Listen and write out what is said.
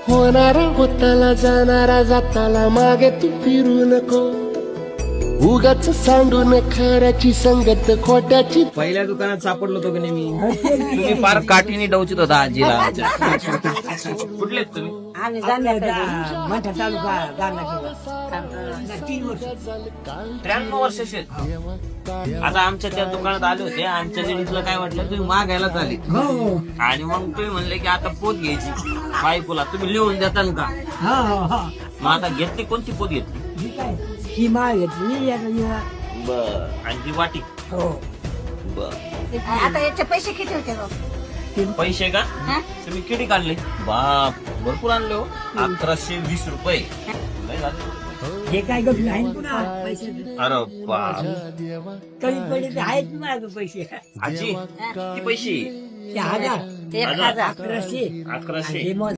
होणारा होताला जाणारा जाताला मागे तू फिरू नको उगाच सांडून खऱ्याची संगत खोट्याची पहिल्या दुकानात सापडलो होतो की नाही मी. तुम्ही फार काठीने डवचित होता आजीला. कुठले आहेत तुम्ही? आम्ही जाणार मोठा तालुका जाणार 3 वर्ष 93 वर्षाचे आहेत. आता आमच्या त्या दुकानात आले होते. आमच्या लेडीजला काय वाटलं तुम्ही मागायलाच आले हो आणि मग तुम्ही म्हणले की आता पोत घ्यायची बायकोला. तुम्ही लिहून देताल का? हा हा मग आता घेतली कोणती पोत घेतली? ही काय ही माळ घेतली बर. आणि ती वाटी? हो बर. आता याचे पैसे किती होते बघ? पैसे का? तुम्ही किती काढले? बाप भरपूर आणले हो. 1120 रुपये. लय झाले. हे काय गप नाही पुन्हा पैसे अरे बाप. कमी पडले तर आहेत माझं पैसे आजी किती पैसे? 1000 1,000 1100 1100. हे मग